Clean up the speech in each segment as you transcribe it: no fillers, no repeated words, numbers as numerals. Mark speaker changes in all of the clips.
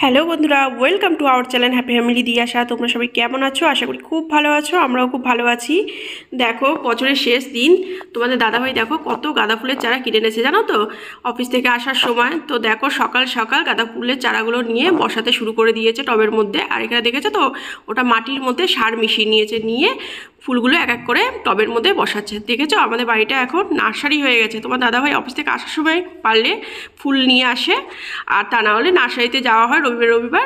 Speaker 1: Hello বন্ধুরা, welcome to our channel happy family Diyasha. তোমরা সবাই কেমন আছো? আশা করি খুব ভালো আছো, আমরাও খুব ভালো আছি। দেখো, বছরের শেষ দিন তোমাদের দাদাভাই দেখো কত গাঁদা ফুলের চারা কিনে এনেছে জানো তো, অফিস থেকে আসার সময়। তো দেখো সকাল সকাল গাঁদা ফুলের চারাগুলো নিয়ে বসাতে শুরু করে দিয়েছে টবের মধ্যে। আর এখানে দেখেছো তো, ওটা মাটির মধ্যে সার মিশিয়ে নিয়েছে, নিয়ে ফুলগুলো এক এক করে টবের মধ্যে বসাচ্ছে। দেখেছো, আমাদের বাড়িটা এখন নার্সারি হয়ে গেছে। তোমার দাদাভাই অফিস থেকে আসার সময় পারলে ফুল নিয়ে আসে, আর তা না হলে নার্সারিতে যাওয়া হয় রবিবার রবিবার,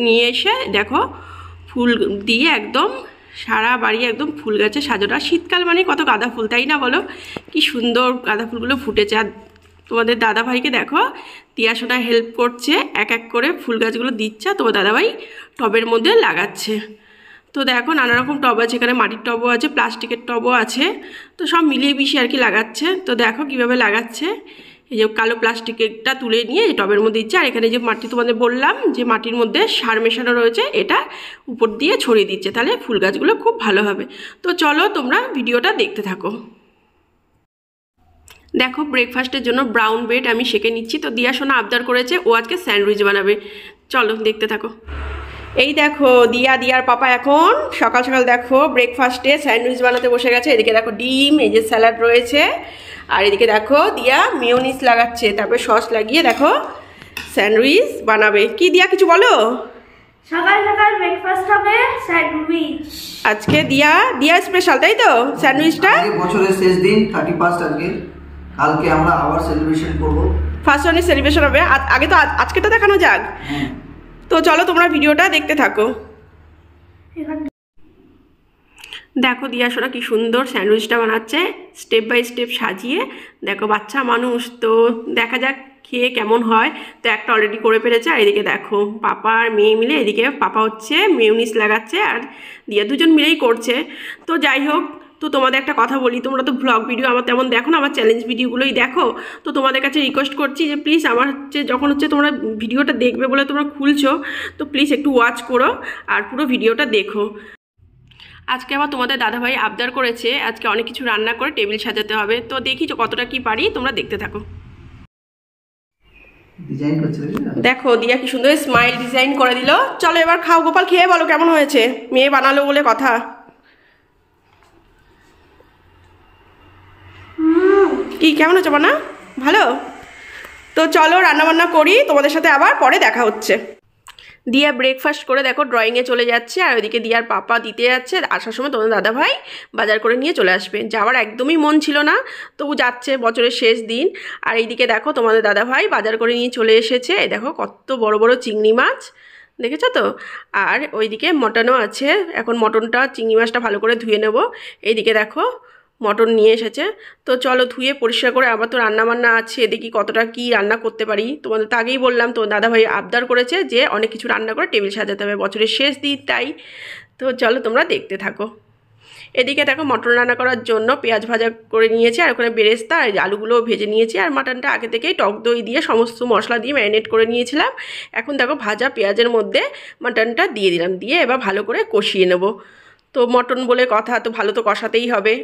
Speaker 1: নিয়ে এসে দেখো ফুল দিয়ে একদম সারা বাড়ি একদম ফুল গাছে সাজানো। শীতকাল মানে কত গাঁদা ফুল, তাই না বলো? কি সুন্দর গাঁদা ফুলগুলো ফুটেছে। আর তোমাদের দাদাভাইকে দেখো তিয়াশোনা হেল্প করছে, এক এক করে ফুল গাছগুলো দিচ্ছে, তোমার দাদাভাই টবের মধ্যে লাগাচ্ছে। তো দেখো নানা রকম টব আছে, এখানে মাটির টবও আছে, প্লাস্টিকের টবও আছে, তো সব মিলিয়ে মিশিয়ে আর কি লাগাচ্ছে। তো দেখো কীভাবে লাগাচ্ছে। এই যে কালো প্লাস্টিকটা তুলে নিয়ে এই টবের মধ্যে দিচ্ছে, আর এখানে যে মাটি তোমাদের বললাম যে মাটির মধ্যে সার মেশানো রয়েছে, এটা উপর দিয়ে ছড়িয়ে দিচ্ছে, তাহলে ফুল গাছগুলো খুব ভালো হবে। তো চলো তোমরা ভিডিওটা দেখতে থাকো। দেখো ব্রেকফাস্টের জন্য ব্রাউন ব্রেড আমি সেঁকে নিচ্ছি। তো দিয়া সোনা আবদার করেছে ও আজকে স্যান্ডউইচ বানাবে, চলো দেখতে থাকো। এই দেখো দিয়ার পাপা এখন সকাল সকাল দেখো ব্রেকফাস্টে স্যান্ডউইচ বানাতে বসে গেছে। এদিকে দেখো ডিম, এই যে স্যালাড রয়েছে, আর এদিকে দেখো দিয়া মেয়োনিজ লাগাচ্ছে, তারপরে সস লাগিয়ে দেখো স্যান্ডউইচ বানাবে। কি দিয়া কিছু বলো?
Speaker 2: সকাল সকাল ব্রেকফাস্ট হবে স্যান্ডউইচ।
Speaker 1: আজকে দিয়া স্পেশাল, তাই তো স্যান্ডউইচটা?
Speaker 3: বছরের শেষ দিন 31 আজকে, কালকে আমরা আবার সেলিব্রেশন করব।
Speaker 1: ফার্স্ট জানুয়ারি সেলিব্রেশন হবে, আগে তো আজকে তো দেখানো যাক। তো চলো তোমরা ভিডিওটা দেখতে থাকো। দেখো দিয়া সোনা কি সুন্দর স্যান্ডউইচটা বানাচ্ছে, স্টেপ বাই স্টেপ সাজিয়ে। দেখো বাচ্চা মানুষ, তো দেখা যাক খেয়ে কেমন হয়। তো একটা অলরেডি করে ফেলেছে, আর এদিকে দেখো পাপা আর মেয়ে মিলে, এদিকে পাপা হচ্ছে মেয়োনিজ লাগাচ্ছে আর দিয়া দুজন মিলেই করছে। তো যাই হোক, তো তোমাদের একটা কথা বলি, তোমরা তো ব্লগ ভিডিও আমার তেমন দেখো না, আমার চ্যালেঞ্জ ভিডিওগুলোই দেখো। তো তোমাদের কাছে রিকোয়েস্ট করছি যে প্লিজ আমার যখন তোমরা ভিডিওটা দেখবে বলে তোমরা খুলছো, তো প্লিজ একটু ওয়াচ করো আর পুরো ভিডিওটা দেখো। আজকে আবার তোমাদের দাদাভাই আবদার করেছে আজকে অনেক কিছু রান্না করে টেবিল সাজাতে হবে। তো দেখি কতটা কি পারি, তোমরা দেখতে থাকো। দেখো দিয়া কি সুন্দর স্মাইল ডিজাইন করে দিল। চলো এবার খাও, গোপাল খেয়ে বলো কেমন হয়েছে, মেয়ে বানালো বলে কথা। কি কেমন হচ্ছে বানা? ভালো? তো চলো রান্নাবান্না করি, তোমাদের সাথে আবার পরে দেখা হচ্ছে। দিয়া ব্রেকফাস্ট করে দেখো ড্রয়িংয়ে চলে যাচ্ছে, আর ওইদিকে দিয়ার পাপা দিতে যাচ্ছে। আসার সময় তোমাদের দাদাভাই বাজার করে নিয়ে চলে আসবে। যাওয়ার একদমই মন ছিল না, তবু যাচ্ছে, বছরের শেষ দিন। আর এইদিকে দেখো তোমাদের দাদাভাই বাজার করে নিয়ে চলে এসেছে। দেখো কত বড় বড় চিংড়ি মাছ, দেখেছো তো? আর ওইদিকে মটনও আছে, এখন মটনটা চিংড়ি মাছটা ভালো করে ধুয়ে নেব। এইদিকে দেখো মটন নিয়ে এসেছে। তো চলো ধুয়ে পরিষ্কার করে, আবার তো রান্নাবান্না আছে, দেখি কতটা কি রান্না করতে পারি। তোমাদের তো আগেই বললাম, তো দাদাভাই আবদার করেছে যে অনেক কিছু রান্না করে টেবিল সাজাতে হবে, বছরের শেষ দিন তাই। তো চলো তোমরা দেখতে থাকো। এদিকে দেখো মটন রান্না করার জন্য পেঁয়াজ ভাজা করে নিয়েছি, আর ওখানে বেরেস্তা আর আলুগুলোও ভেজে নিয়েছি। আর মাটনটা আগে থেকেই টক দই দিয়ে সমস্ত মশলা দিয়ে ম্যারিনেট করে নিয়েছিলাম। এখন দেখো ভাজা পেঁয়াজের মধ্যে মাটনটা দিয়ে দিলাম, দিয়ে এবার ভালো করে কষিয়ে নেব। তো মটন বলে কথা, তো ভালো তো কষাতেই হবে।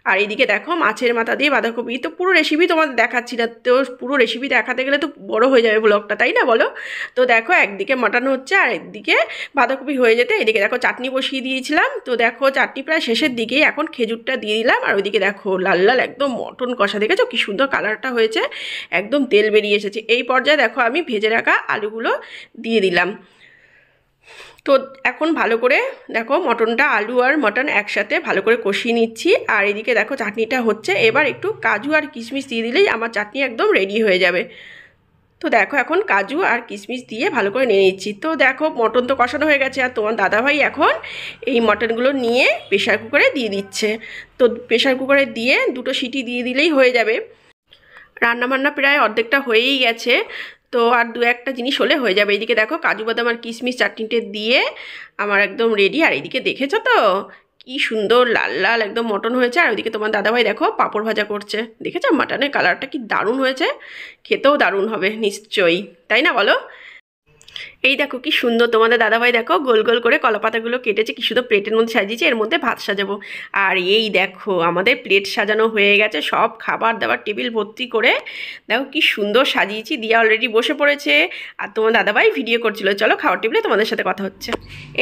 Speaker 1: আর এইদিকে দেখো মাছের মাথা দিয়ে বাঁধাকপি, তো পুরো রেসিপি তোমাদের দেখাচ্ছি না, তো পুরো রেসিপি দেখাতে গেলে তো বড় হয়ে যাবে ব্লগটা, তাই না বলো? তো দেখো একদিকে মাটন হচ্ছে আর একদিকে বাঁধাকপি হয়ে যেতে এদিকে দেখো চাটনি বসিয়ে দিয়েছিলাম। তো দেখো চাটনি প্রায় শেষের দিকেই, এখন খেজুরটা দিয়ে দিলাম। আর ওইদিকে দেখো লাল লাল একদম মটন কষা, দেখেছো কি সুন্দর কালারটা হয়েছে, একদম তেল বেরিয়ে এসেছে। এই পর্যায়ে দেখো আমি ভেজে রাখা আলুগুলো দিয়ে দিলাম। তো এখন ভালো করে দেখো মটনটা, আলু আর মটন একসাথে ভালো করে কষিয়ে নিচ্ছি। আর এদিকে দেখো চাটনিটা হচ্ছে, এবার একটু কাজু আর কিশমিশ দিয়ে দিলেই আমার চাটনি একদম রেডি হয়ে যাবে। তো দেখো এখন কাজু আর কিশমিশ দিয়ে ভালো করে নিয়ে নিচ্ছি। তো দেখো মটন তো কষানো হয়ে গেছে, আর তোমার দাদাভাই এখন এই মটনগুলো নিয়ে প্রেশার কুকারে দিয়ে দিচ্ছে। তো প্রেশার কুকারে দিয়ে দুটো সিটি দিয়ে দিলেই হয়ে যাবে। রান্নাবান্না প্রায় অর্ধেকটা হয়েই গেছে, তো আর দু একটা জিনিস হলে হয়ে যাবে। এইদিকে দেখো কাজু বাদাম আর কিশমিশ চাটনিতে দিয়ে আমার একদম রেডি। আর এইদিকে দেখেছো তো কি সুন্দর লাল লাল একদম মটন হয়েছে। আর ওইদিকে তোমার দাদাভাই দেখো পাঁপড় ভাজা করছে, দেখেছো মাটনের কালারটা কি দারুণ হয়েছে, খেতেও দারুণ হবে নিশ্চয়ই, তাই না বলো? এই দেখো কি সুন্দর তোমাদের দাদাভাই দেখো গোল গোল করে কলা পাতাগুলো কেটেছে, কি সুন্দর প্লেটের মধ্যে সাজিয়েছে, এর মধ্যে ভাত সাজাবো। আর এই দেখো আমাদের প্লেট সাজানো হয়ে গেছে, সব খাবার দাবার টেবিল ভর্তি করে দেখো কি সুন্দর সাজিয়েছি। দিয়া অলরেডি বসে পড়েছে আর তোমার দাদাভাই ভিডিও করছিল। চলো খাওয়ার টেবিলে তোমাদের সাথে কথা হচ্ছে।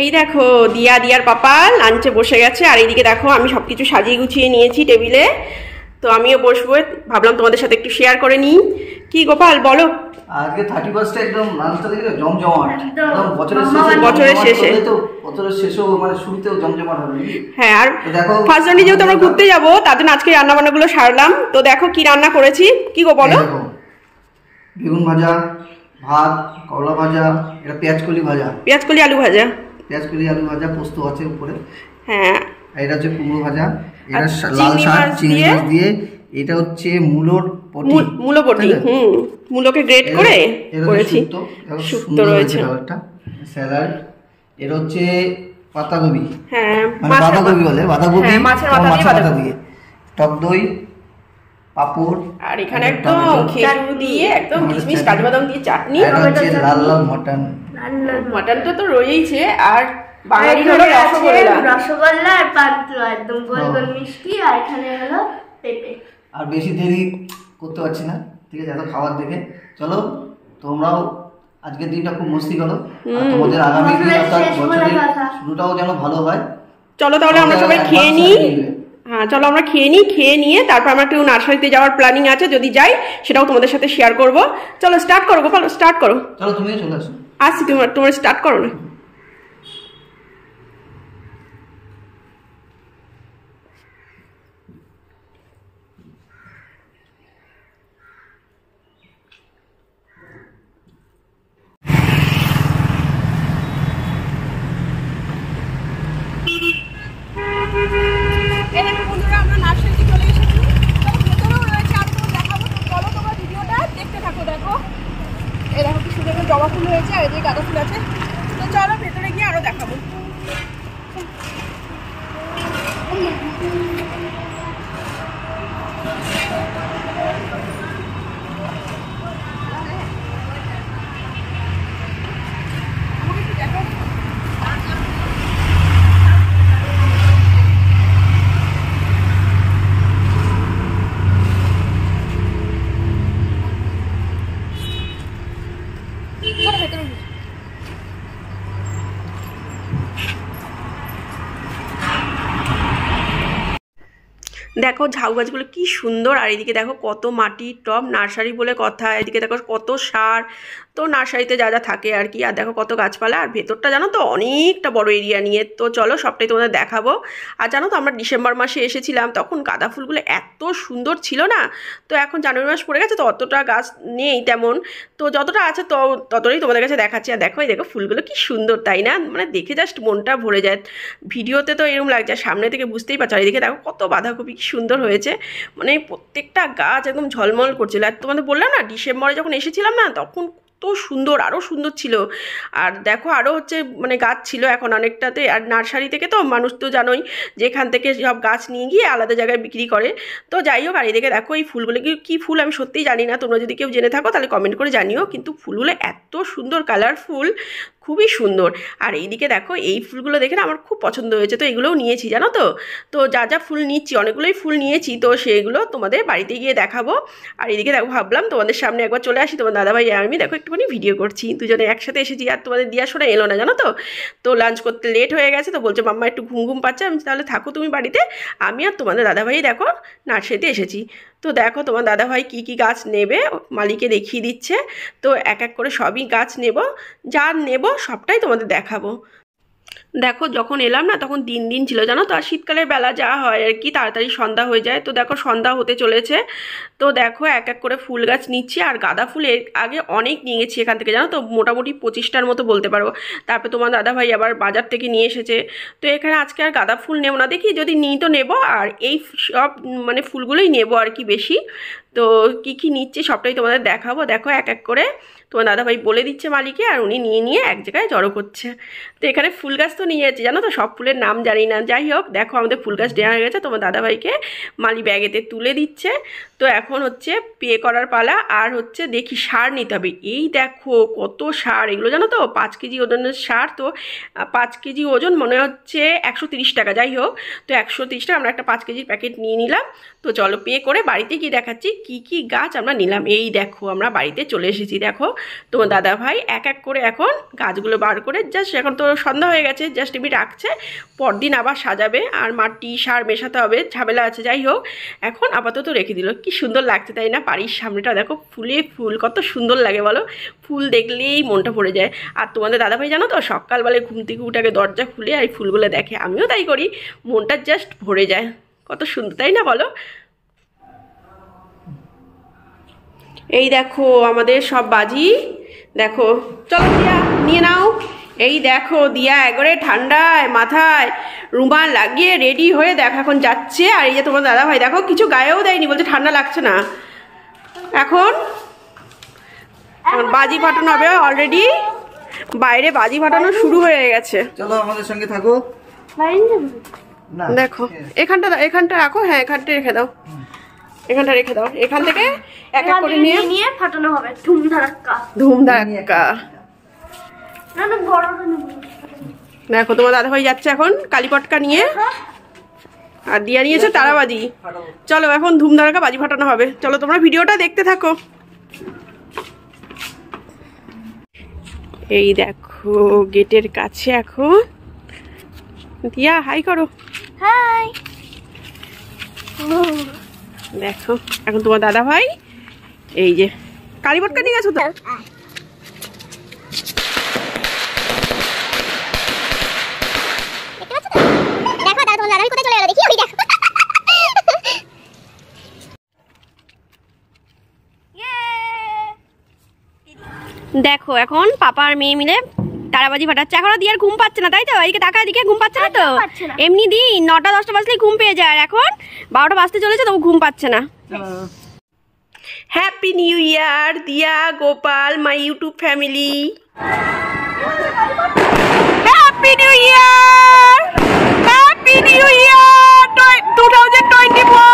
Speaker 1: এই দেখো দিয়ার পাপা লাঞ্চে বসে গেছে, আর এইদিকে দেখো আমি সব কিছু সাজিয়ে গুছিয়ে নিয়েছি টেবিলে। তো আমিও বসবো, ভাবলাম তোমাদের সাথে একটু শেয়ার করে নিই। কি গোপাল বলো?
Speaker 3: আজকে 31 একদম লাঞ্চটা দেখে জমজমাট,
Speaker 2: একদম।
Speaker 3: একদম
Speaker 1: বছরের শেষে
Speaker 3: তো বছরের শেষেও মানে শুরুতেও জমজমাট হবে।
Speaker 1: হ্যাঁ, আর
Speaker 3: দেখো
Speaker 1: ফার্স্ট জার্নি যেহেতু আমরা ঘুরতে যাবো তার জন্য আজকে রান্না বান্নাগুলো সারলাম। তো দেখো কি রান্না করেছি, কি গো বলো?
Speaker 3: বেগুন ভাজা, ভাত, করলা ভাজা, এটা পেঁয়াজকলি ভাজা,
Speaker 1: পেঁয়াজকলি আলু ভাজা,
Speaker 3: পেঁয়াজকলি আলু ভাজা, পোস্ত আছে উপরে।
Speaker 1: হ্যাঁ,
Speaker 3: আর এটা হচ্ছে কুমড়ো ভাজা, এটা
Speaker 1: আর
Speaker 3: লাল
Speaker 1: চিংড়ি
Speaker 3: শাক
Speaker 1: মাছ
Speaker 3: চিংড়ি
Speaker 1: দিয়ে-
Speaker 3: মাছ দিয়ে, এটা হচ্ছে মূলোর পটি,
Speaker 1: মূলো বটি, মূলোকে গ্রেট করে করেছি, শুক্তো রয়েছে।
Speaker 3: স্যালাড, এটা হচ্ছে পাতাকপি,
Speaker 1: হ্যাঁ,
Speaker 3: মানে বাঁধাকপি বলে, বাঁধাকপি
Speaker 1: হ্যাঁ, মাছের মাথা দিয়ে
Speaker 3: টক দই, পাপড়,
Speaker 1: আর এখানে একদম খেজুর দিয়ে একদম কিশমিশ কাজু বাদাম দিয়ে চাটনি।
Speaker 3: এটা হচ্ছে লাল লাল মটন,
Speaker 1: মাটনটা তো রয়েইছে, আর বাঙালি হলো রসগোল্লা,
Speaker 2: রসগোল্লা আর পান্তুয়া একদম গোল গোল মিষ্টি, আর এখানে হলো পেঁপে।
Speaker 3: আর বেশি দেরি করতে পারছি না, ঠিক আছে, এত খাবার দেখে। চলো তোমরাও আজকের দিনটা খুব মস্তি করো, আর তোমাদের আগামী দিন অর্থাৎ বছরের শুরুটাও যেন ভালো হয়।
Speaker 1: চলো তাহলে আমরা সবাই খেয়ে নিই। হ্যাঁ চলো আমরা খেয়ে নিই, খেয়ে নিয়ে তারপর আমরা একটু নার্সারিতে যাওয়ার প্ল্যানিং আছে, যদি যাই সেটাও তোমাদের সাথে শেয়ার করব। চলো স্টার্ট করো গোপাল, স্টার্ট করো।
Speaker 3: চলো তুমিও চলে আসো।
Speaker 1: আসছি, তোমার স্টার্ট করো না। আমরা নার্সারিতে চলে এসেছি, ভেতরেও রয়েছে, আমি তোমার দেখাবো। চলো তোমরা ভিডিওটা দেখতে থাকো। দেখো এই দেখো কি সুন্দর জবা ফুল হয়েছে, আর এদিকে গাঁদা ফুল আছে। তো চলো ভেতরে গিয়ে আরো দেখাবো। দেখো ঝাউ গাছগুলো কি সুন্দর, আর এদিকে দেখো কত মাটির টব, নার্সারি বলে কথা। এদিকে দেখো কত সার, তো নার্সারিতে যা যা থাকে আর কি। আর দেখো কত গাছপালা, আর ভেতরটা জানো তো অনেকটা বড় এরিয়া নিয়ে। তো চলো সবটাই তোমাদের দেখাবো। আর জানো তো আমরা ডিসেম্বর মাসে এসেছিলাম, তখন গাঁদা ফুলগুলো এত সুন্দর ছিল না। তো এখন জানুয়ারি মাস পড়ে গেছে, তো অতটা গাছ নেই তেমন, তো যতটা আছে তো ততটাই তোমাদের কাছে দেখাচ্ছি। আর দেখো এই দেখো ফুলগুলো কি সুন্দর, তাই না? মানে দেখে জাস্ট মনটা ভরে যায়। ভিডিওতে তো এরকম লাগছে, সামনে থেকে বুঝতেই পারছো। আর এদিকে দেখো কত বাঁধাকপি কি সুন্দর হয়েছে, মানে প্রত্যেকটা গাছ একদম ঝলমল করছিল। আর তোমাদের বললাম না ডিসেম্বরে যখন এসেছিলাম না, তখন তো সুন্দর, আরও সুন্দর ছিল। আর দেখো আরও হচ্ছে মানে গাছ ছিল এখন অনেকটাতে। আর নার্সারি থেকে তো মানুষ তো জানোই যে এখান থেকে সব গাছ নিয়ে গিয়ে আলাদা জায়গায় বিক্রি করে। তো যাই হোক, আর এদিকে দেখো এই ফুলগুলো কী ফুল আমি সত্যিই জানি না, তোমরা যদি কেউ জেনে থাকো তাহলে কমেন্ট করে জানিও। কিন্তু ফুলগুলো এত সুন্দর, কালারফুল, খুবই সুন্দর। আর এইদিকে দেখো এই ফুলগুলো দেখে না আমার খুব পছন্দ হয়েছে, তো এগুলোও নিয়েছি জানো তো। তো যা যা ফুল নিচ্ছি, অনেকগুলোই ফুল নিয়েছি, তো সেগুলো তোমাদের বাড়িতে গিয়ে দেখাবো। আর এদিকে দেখো ভাবলাম তোমাদের সামনে একবার চলে আসি, তোমার দাদাভাই আর আমি দেখো একটুখানি ভিডিও করছি, দুজনে একসাথে এসেছি। আর তোমাদের দিয়া শোনা এলো না জানো তো, তো লাঞ্চ করতে লেট হয়ে গেছে, তো বলছে মাম্মা একটু ঘুম ঘুম পাচ্ছে। আমি তাহলে থাকো তুমি বাড়িতে, আমি আর তোমাদের দাদাভাই দেখো নার্সারিতে এসেছি। তো দেখো তোমার দাদাভাই কী কী গাছ নেবে মালিকে দেখিয়ে দিচ্ছে। তো এক এক করে সবই গাছ নেব, যা নেব সবটাই তোমাদের দেখাবো। দেখো যখন এলাম না তখন দিন ছিল জানো তো। আর শীতকালের বেলা যা হয় আর কি, তাড়াতাড়ি সন্ধ্যা হয়ে যায়। তো দেখো সন্ধ্যা হতে চলেছে। তো দেখো এক এক করে ফুল গাছ নিচ্ছি। আর গাঁদা ফুল এর আগে অনেক নিয়ে গেছি এখান থেকে জানো তো, মোটামুটি 25টার মতো বলতে পারবো। তারপর তোমার দাদাভাই আবার বাজার থেকে নিয়ে এসেছে। তো এখানে আজকে আর গাঁদা ফুল নেব না, দেখি যদি নিই তো নেব। আর এই সব মানে ফুলগুলোই নেব আর কি বেশি। তো কি কি নিচ্ছে সবটাই তোমাদের দেখাবো। দেখো এক এক করে তোমার দাদাভাই বলে দিচ্ছে মালিকে, আর উনি নিয়ে নিয়ে এক জায়গায় জড়ো করছে। তো এখানে ফুল গাছ তো নিয়ে যাচ্ছে, জানো তো সব ফুলের নাম জানি না। যাই হোক, দেখো আমাদের ফুল গাছ দেওয়া হয়ে গেছে, তোমার দাদাভাইকে মালি ব্যাগেতে তুলে দিচ্ছে। তো এখন হচ্ছে পে করার পালা, আর হচ্ছে দেখি সার নিতে হবে। এই দেখো কত সার, এগুলো জানো তো 5 কেজি ওজনের সার। তো 5 কেজি ওজন মনে হচ্ছে 130 টাকা। যাই হোক, তো 130 টাকা আমরা একটা 5 কেজির প্যাকেট নিয়ে নিলাম। তো চলো পে করে বাড়িতে গিয়ে দেখাচ্ছি কি কি গাছ আমরা নিলাম। এই দেখো আমরা বাড়িতে চলে এসেছি। দেখো তোমার দাদাভাই এক এক করে এখন গাছগুলো বার করে জাস্ট, এখন তো সন্ধ্যা হয়ে গেছে, জাস্ট এমনি রাখছে, পরদিন আবার সাজাবে আর মাটি সার মেশাতে হবে, ঝামেলা আছে। যাই হোক, এখন আপাতত রেখে দিল। কি সুন্দর লাগছে তাই না? বাড়ির সামনেটা দেখো ফুলে ফুল, কত সুন্দর লাগে বলো। ফুল দেখলেই মনটা ভরে যায়। আর তোমাদের দাদাভাই জানো তো সকালবেলায় ঘুম থেকে উঠে আগে দরজা খুলে আর ফুলগুলো দেখে, আমিও তাই করি, মনটা জাস্ট ভরে যায়। কত সুন্দর তাই না বলো? এই দেখো আমাদের সব বাজি, দেখো চলো দিয়া নিয়ে নাও। এই দেখো দিয়া একবারে ঠান্ডায় মাথায় রুমাল লাগিয়ে রেডি হয়ে দেখো এখন যাচ্ছে। আর এই যে তোমার দাদাভাই দেখো কিছু গায়েও দেয়নি, বলছে ঠান্ডা লাগছে না। এখন বাজি ফাটানো হবে, অলরেডি বাইরে বাজি ফাটানো শুরু হয়ে গেছে।
Speaker 3: চলো আমাদের সঙ্গে থাকো।
Speaker 1: দেখো এখানটা রাখো, হ্যাঁ এখানটা রেখে দাও, এখানটা রেখে দাও। এখান থেকে এক এক করে নিয়ে
Speaker 2: ফাটানো হবে, ধুমধারাক্কা
Speaker 1: ধুমধারাক্কা। দেখো তোমার দাদাভাই যাচ্ছে এখন কালীপটকা নিয়ে, আর দিয়া নিয়েছে তারাবাজি। চলো এখন ধুমধারাক্কা বাজি ফাটানো হবে, চলো তোমরা ভিডিওটা দেখতে থাকো। এই দেখো গেটের কাছে এখন দিয়া হাই করো।
Speaker 2: হাই।
Speaker 1: দেখো এখন তোমার দাদাভাই এই যে কালীপটকা নিয়ে গেছো তো। দেখো এখন পাপা আর মেয়ে মিলে তারাবাজি ফাটাচ্ছে। এখনো দিয়ার ঘুম পাচ্ছে না তাই তো? এইদিকে টাকা, এদিকে ঘুম পাচ্ছে না তো? এমনি দিন 9টা 10টা বাজলেই ঘুম পেয়ে যায়, আর এখন 12টা বাজতে চলেছে তবু ঘুম পাচ্ছে না। হ্যাপি নিউ ইয়ার দিয়া, Gopal, my YouTube family. Happy new year, happy new year 2024।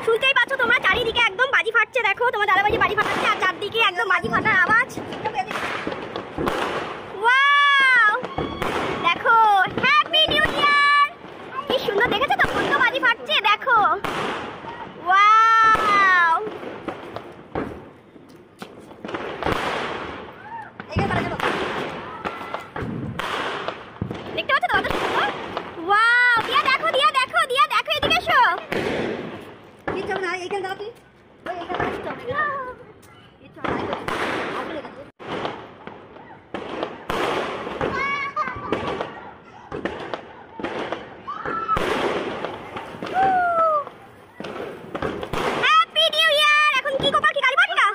Speaker 1: শুনতেই পাচ্ছ তোমরা, চারিদিকে একদম বাজি ফাটছে। দেখো তোমার দাদাবাজি বাজি ফাটাচ্ছে, আর চারদিকে একদম বাজি ফাটার আওয়াজ। ওয়াও দেখো, হ্যাপি নিউ ইয়ার। কি সুন্দর দেখেছো তো কত বাজি ফাটছে, দেখো ওয়াও। দেখতে পাচ্ছ তো কত সুন্দর? ওয়াও দিয়া দেখো, দিয়া দেখো, দিয়া দেখো, এদিকে এসো। Happy new year. এখন কি গোপাল, কি কালীপটকা?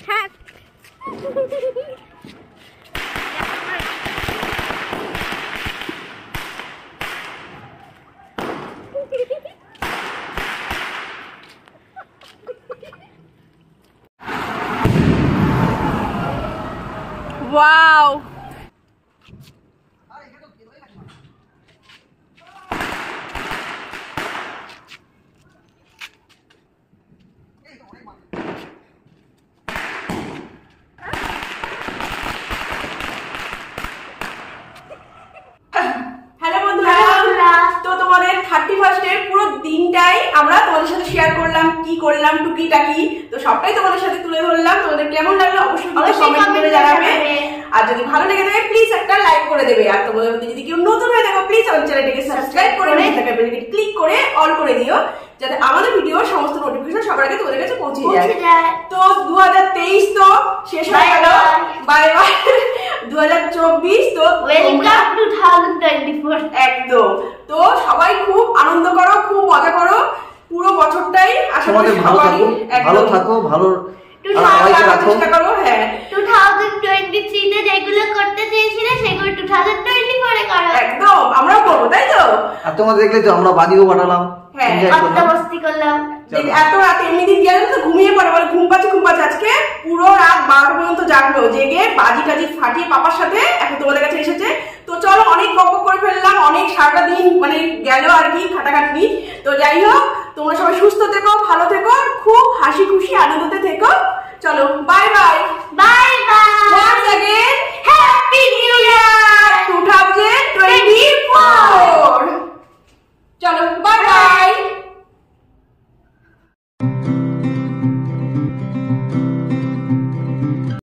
Speaker 1: হ্যাঁ ওয়াও। হ্যালো বন্ধুরা, তো তোমাদের 31st পুরো দিনটাই আমরা তোমাদের সাথে শেয়ার করলাম। করলাম, কি করলাম টুকিটাকি, তো সবটাই তোমাদের সাথে তুলে ধরলাম। তোমাদের কেমন লাগলো অবশ্যই কমেন্ট করে জানাবে। আর যদি ভালো লেগে থাকে প্লিজ একটা লাইক করে দেবে। আর তোমাদের মধ্যে যদি কেউ নতুন হয়ে থাকো প্লিজ আমার চ্যানেলটাকে সাবস্ক্রাইব করে ক্লিক করে অল করে দিও, যাতে আমাদের ভিডিওর সমস্ত নোটিফিকেশন সবার আগে তোমাদের কাছে পৌঁছে যায়। তো 2023 তো শেষ হয়ে গেল, বাই বাই 2024। তো
Speaker 2: ওয়েলকাম 2024।
Speaker 1: একদম। তো সবাই খুব আনন্দ করো, খুব মজা করো পুরো বছরটাই। আশা করি
Speaker 3: ভালো থাকো, ভালো
Speaker 1: চেষ্টা করো। হ্যাঁ
Speaker 2: 2023 তে যেগুলো করতে চেয়েছিলে সেগুলো 2024 এ করো।
Speaker 1: একদম, আমরাও করবো, তাই তো?
Speaker 3: আর তোমাদের দেখলে তো আমরা বাদিও পাঠালাম,
Speaker 2: মস্তি করলাম।
Speaker 1: এত রাতে এমনি দিয়ে তো ঘুমিয়ে পড়ে, বলে ঘুম পাচ্ছে। আজকে পুরো রাত 12টা পর্যন্ত জাগলো, জেগে বাজি টাজি ফাটিয়ে পাপার সাথে এখন তোমাদের কাছে এসেছে। তো চলো, অনেক বক করে ফেললাম, অনেক সারাটা দিন মানে গেল আর কি খাটাখাটনি। তো যাই হোক, তোমরা সবাই সুস্থ থেকো, ভালো থেকো, খুব হাসি খুশি আনন্দতে থেকো। চলো, bye bye.
Speaker 2: Bye bye.
Speaker 1: Once again,
Speaker 2: happy new year.